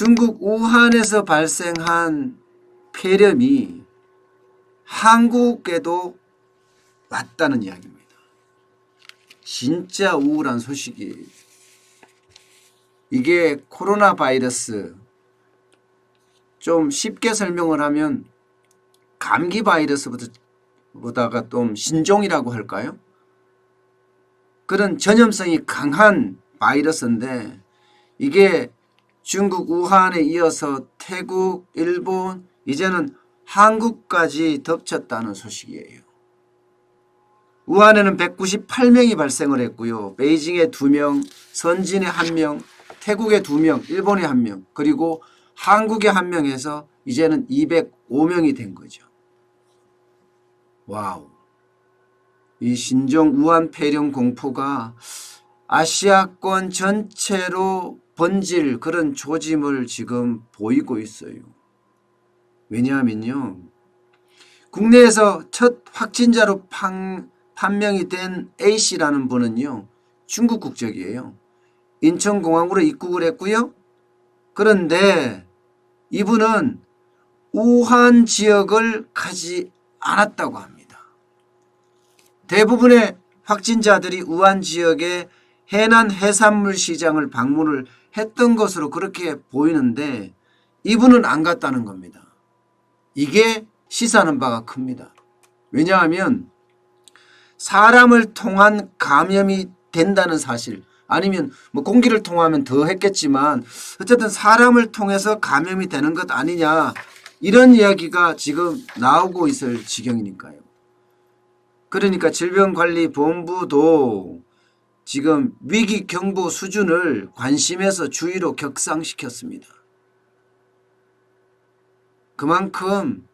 중국 우한에서 발생한 폐렴이 한국에도 왔다는 이야기입니다. 진짜 우울한 소식이에요. 이게 코로나 바이러스, 좀 쉽게 설명을 하면 감기 바이러스보다가 좀 신종이라고 할까요? 그런 전염성이 강한 바이러스인데 이게 중국 우한에 이어서 태국, 일본, 이제는 한국까지 덮쳤다는 소식이에요. 우한에는 198명이 발생을 했고요. 베이징에 2명, 선진에 1명, 태국에 2명, 일본에 1명, 그리고 한국에 1명 해서 이제는 205명이 된 거죠. 와우. 이 신종 우한 폐렴 공포가 아시아권 전체로 번질 그런 조짐을 지금 보이고 있어요. 왜냐하면요, 국내에서 첫 확진자로 판명이 된 A씨라는 분은요, 중국 국적이에요. 인천공항으로 입국을 했고요. 그런데 이분은 우한 지역을 가지 않았다고 합니다. 대부분의 확진자들이 우한 지역의 해난 해산물 시장을 방문을 했던 것으로 그렇게 보이는데 이분은 안 갔다는 겁니다. 이게 시사하는 바가 큽니다. 왜냐하면 사람을 통한 감염이 된다는 사실, 아니면 뭐 공기를 통하면 더 했겠지만 어쨌든 사람을 통해서 감염이 되는 것 아니냐, 이런 이야기가 지금 나오고 있을 지경이니까요. 그러니까 질병관리본부도 지금 위기 경보 수준을 관심에서 주의로 격상시켰습니다. 그만큼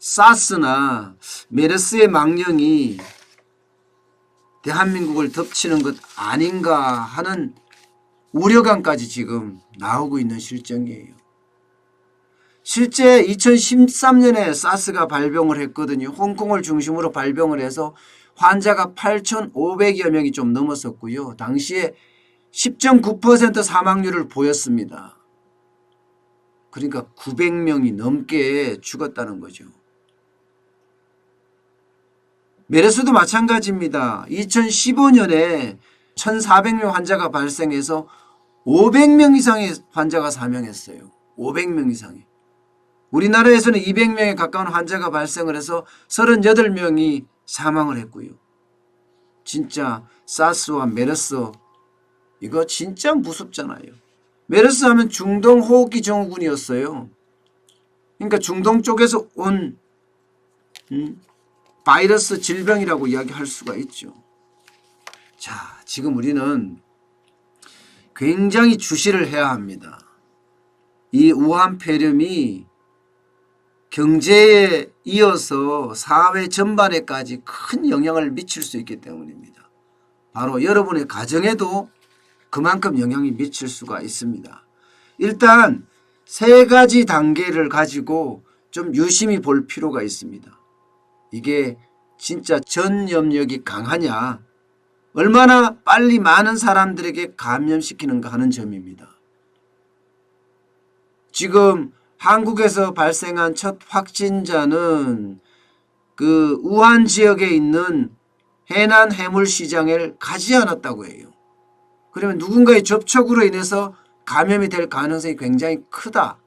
사스나 메르스의 망령이 대한민국을 덮치는 것 아닌가 하는 우려감까지 지금 나오고 있는 실정이에요. 실제 2013년에 사스가 발병을 했거든요. 홍콩을 중심으로 발병을 해서 환자가 8,500여 명이 좀 넘었었고요. 당시에 10.9% 사망률을 보였습니다. 그러니까 900명이 넘게 죽었다는 거죠. 메르스도 마찬가지입니다. 2015년에 1,400명 환자가 발생해서 500명 이상의 환자가 사망했어요. 500명 이상의. 우리나라에서는 200명에 가까운 환자가 발생을 해서 38명이 사망을 했고요. 진짜 사스와 메르스, 이거 진짜 무섭잖아요. 메르스 하면 중동 호흡기 증후군이었어요. 그러니까 중동 쪽에서 온 바이러스 질병이라고 이야기할 수가 있죠. 자, 지금 우리는 굉장히 주시를 해야 합니다. 이 우한 폐렴이 경제에 이어서 사회 전반에까지 큰 영향을 미칠 수 있기 때문입니다. 바로 여러분의 가정에도 그만큼 영향이 미칠 수가 있습니다. 일단 3가지 단계를 가지고 좀 유심히 볼 필요가 있습니다. 이게 진짜 전염력이 강하냐, 얼마나 빨리 많은 사람들에게 감염시키는가 하는 점입니다. 지금 한국에서 발생한 첫 확진자는 그 우한 지역에 있는 해난 해물시장을 가지 않았다고 해요. 그러면 누군가의 접촉으로 인해서 감염이 될 가능성이 굉장히 크다.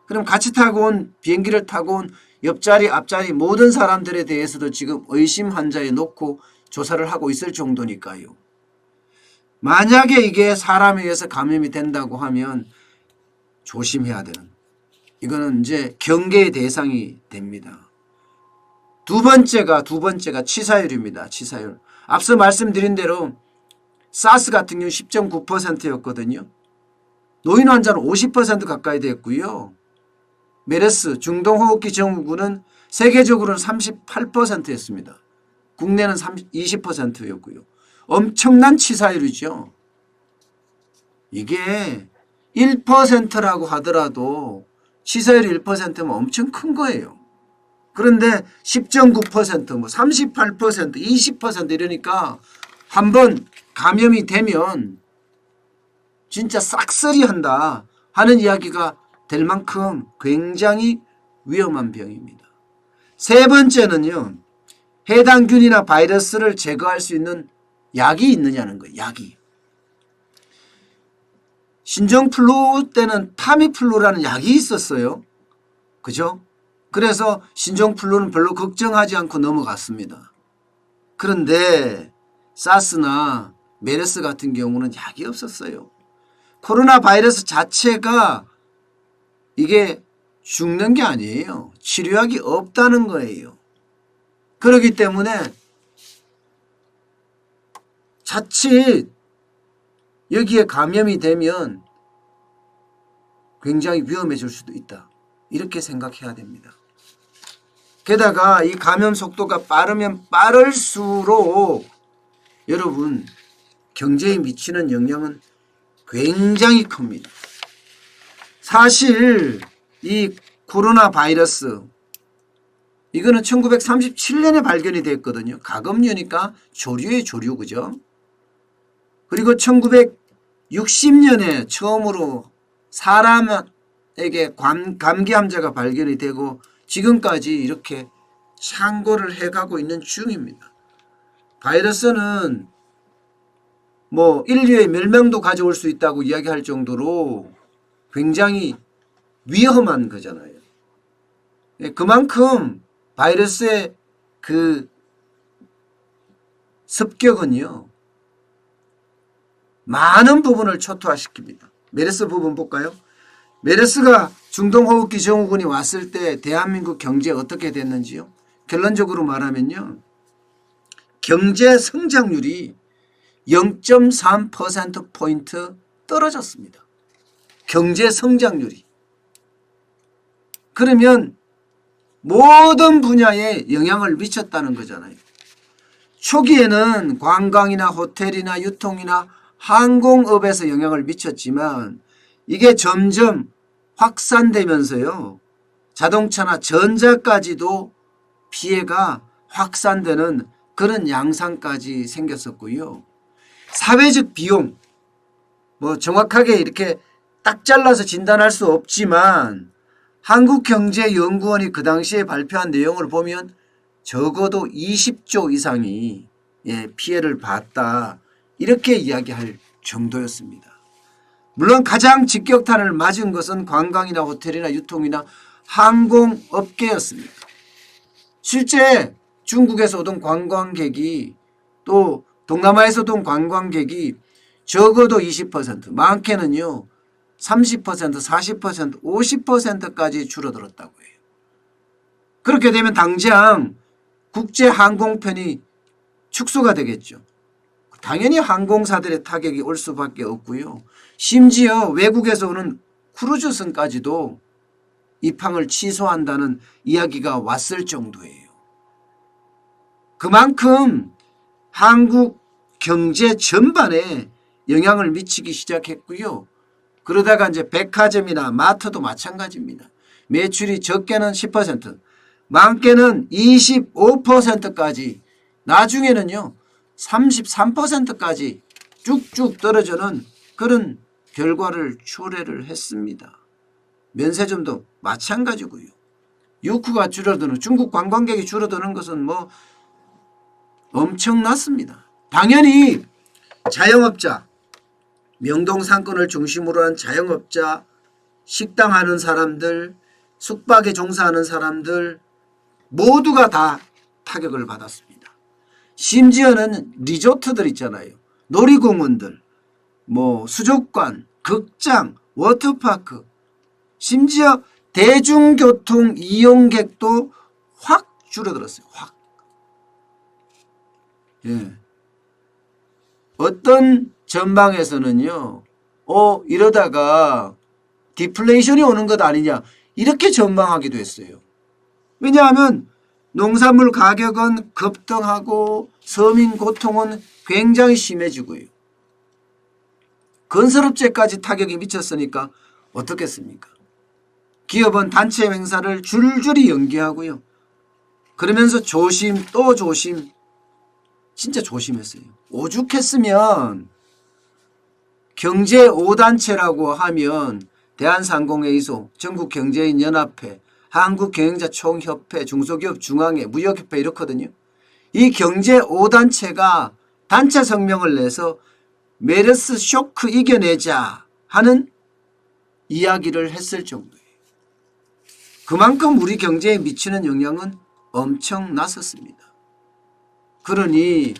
그럼 같이 타고 온, 비행기를 타고 온 옆자리 앞자리 모든 사람들에 대해서도 지금 의심 환자에 놓고 조사를 하고 있을 정도니까요. 만약에 이게 사람에 의해서 감염이 된다고 하면 조심해야 되는, 이거는 이제 경계의 대상이 됩니다. 두 번째가 치사율입니다. 치사율. 앞서 말씀드린 대로 사스 같은 경우 10.9%였거든요. 노인 환자는 50% 가까이 됐고요. 메르스 중동호흡기 증후군은 세계적으로는 38%였습니다. 국내는 20%였고요. 엄청난 치사율이죠. 이게 1%라고 하더라도 치사율이 1%면 엄청 큰 거예요. 그런데 10.9%, 뭐 38%, 20% 이러니까 한번 감염이 되면 진짜 싹쓸이 한다 하는 이야기가 될 만큼 굉장히 위험한 병입니다. 세 번째는요. 해당 균이나 바이러스를 제거할 수 있는 약이 있느냐는 거예요. 약이. 신종플루 때는 타미플루라는 약이 있었어요. 그죠? 그래서 신종플루는 별로 걱정하지 않고 넘어갔습니다. 그런데 사스나 메르스 같은 경우는 약이 없었어요. 코로나 바이러스 자체가 이게 죽는 게 아니에요. 치료약이 없다는 거예요. 그렇기 때문에 자칫 여기에 감염이 되면 굉장히 위험해질 수도 있다. 이렇게 생각해야 됩니다. 게다가 이 감염 속도가 빠르면 빠를수록 여러분 경제에 미치는 영향은 굉장히 큽니다. 사실 이 코로나 바이러스 이거는 1937년에 발견이 됐거든요. 가금류니까 조류의 조류, 그죠? 그리고 1960년에 처음으로 사람에게 감기 환자가 발견이 되고 지금까지 이렇게 창궐을 해가고 있는 중입니다. 바이러스는 뭐 인류의 멸망도 가져올 수 있다고 이야기할 정도로 굉장히 위험한 거잖아요. 그만큼 바이러스의 그 습격은요. 많은 부분을 초토화시킵니다. 메르스 부분 볼까요? 메르스가 중동호흡기 증후군이 왔을 때 대한민국 경제 어떻게 됐는지요? 결론적으로 말하면요. 경제 성장률이 0.3%포인트 떨어졌습니다. 경제 성장률이. 그러면 모든 분야에 영향을 미쳤다는 거잖아요. 초기에는 관광이나 호텔이나 유통이나 항공업에서 영향을 미쳤지만 이게 점점 확산되면서요. 자동차나 전자까지도 피해가 확산되는 그런 양상까지 생겼었고요. 사회적 비용, 뭐 정확하게 이렇게 딱 잘라서 진단할 수 없지만 한국경제연구원이 그 당시에 발표한 내용을 보면 적어도 20조 이상이 피해를 봤다. 이렇게 이야기할 정도였습니다. 물론 가장 직격탄을 맞은 것은 관광이나 호텔이나 유통이나 항공업계였습니다. 실제 중국에서 오던 관광객이 또 동남아에서도 온 관광객이 적어도 20%, 많게는요 30%, 40%, 50%까지 줄어들었다고 해요. 그렇게 되면 당장 국제항공편이 축소가 되겠죠. 당연히 항공사들의 타격이 올 수밖에 없고요. 심지어 외국에서 오는 크루즈선까지도 입항을 취소한다는 이야기가 왔을 정도예요. 그만큼 한국 경제 전반에 영향을 미치기 시작했고요. 그러다가 이제 백화점이나 마트도 마찬가지입니다. 매출이 적게는 10%, 많게는 25%까지, 나중에는요 33%까지 쭉쭉 떨어지는 그런 결과를 초래를 했습니다. 면세점도 마찬가지고요. 유쿠가 줄어드는, 중국 관광객이 줄어드는 것은 뭐 엄청났습니다. 당연히 자영업자, 명동 상권을 중심으로 한 자영업자, 식당 하는 사람들, 숙박에 종사하는 사람들 모두가 다 타격을 받았습니다. 심지어는 리조트들 있잖아요. 놀이공원들, 뭐 수족관, 극장, 워터파크, 심지어 대중교통 이용객도 확 줄어들었어요. 확. 예. 어떤 전망에서는요. 이러다가 디플레이션이 오는 것 아니냐 이렇게 전망하기도 했어요. 왜냐하면 농산물 가격은 급등하고 서민 고통은 굉장히 심해지고요. 건설업체까지 타격이 미쳤으니까 어떻겠습니까? 기업은 단체 행사를 줄줄이 연기하고요. 그러면서 조심 또 조심, 진짜 조심했어요. 오죽했으면 경제 5단체라고 하면 대한상공회의소, 전국경제인연합회, 한국경영자총협회, 중소기업중앙회, 무역협회 이렇거든요. 이 경제 5단체가 단체 성명을 내서 메르스 쇼크 이겨내자 하는 이야기를 했을 정도예요. 그만큼 우리 경제에 미치는 영향은 엄청났었습니다. 그러니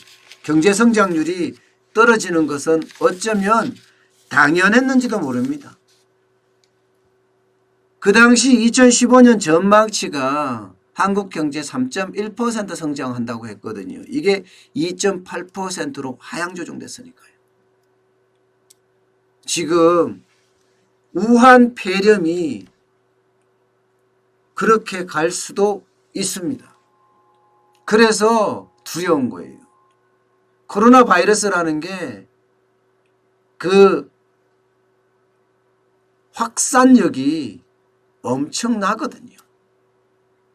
경제 성장률이 떨어지는 것은 어쩌면 당연했는지도 모릅니다. 그 당시 2015년 전망치가 한국 경제 3.1% 성장한다고 했거든요. 이게 2.8%로 하향 조정됐으니까요. 지금 우한 폐렴이 그렇게 갈 수도 있습니다. 그래서 두려운 거예요. 코로나 바이러스라는 게 그 확산력이 엄청나거든요.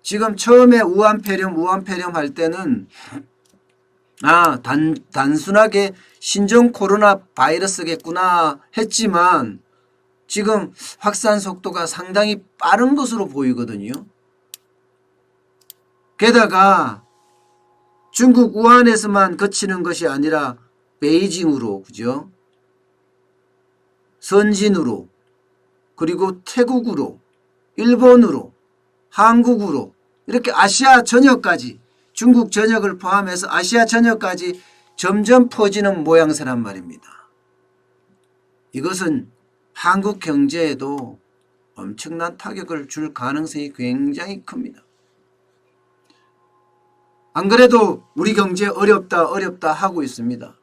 지금 처음에 우한 폐렴 할 때는 단순하게 신종 코로나 바이러스겠구나 했지만 지금 확산 속도가 상당히 빠른 것으로 보이거든요. 게다가 중국 우한에서만 그치는 것이 아니라 베이징으로, 그죠? 선진으로, 그리고 태국으로, 일본으로, 한국으로 이렇게 아시아 전역까지, 중국 전역을 포함해서 아시아 전역까지 점점 퍼지는 모양새란 말입니다. 이것은 한국 경제에도 엄청난 타격을 줄 가능성이 굉장히 큽니다. 안 그래도 우리 경제 어렵다 하고 있습니다.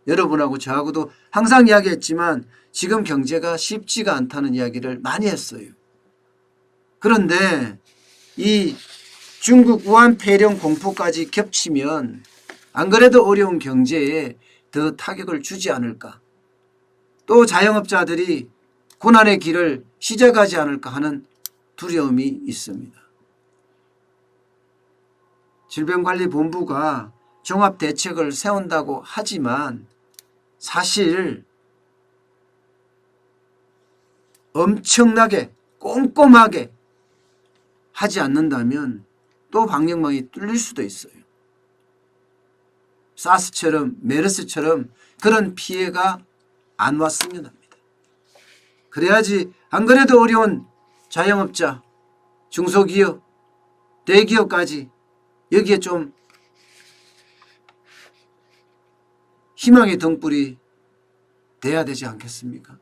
여러분하고 저하고도 항상 이야기했지만 지금 경제가 쉽지가 않다는 이야기를 많이 했어요. 그런데 이 중국 우한 폐렴 공포까지 겹치면 안 그래도 어려운 경제에 더 타격을 주지 않을까. 또 자영업자들이 고난의 길을 시작하지 않을까 하는 두려움이 있습니다. 질병관리본부가 종합대책을 세운다고 하지만 사실 엄청나게 꼼꼼하게 하지 않는다면 또 방역망이 뚫릴 수도 있어요. 사스처럼 메르스처럼 그런 피해가 안 왔으면 합니다. 그래야지 안 그래도 어려운 자영업자, 중소기업, 대기업까지 여기에 좀 희망의 등불이 돼야 되지 않겠습니까?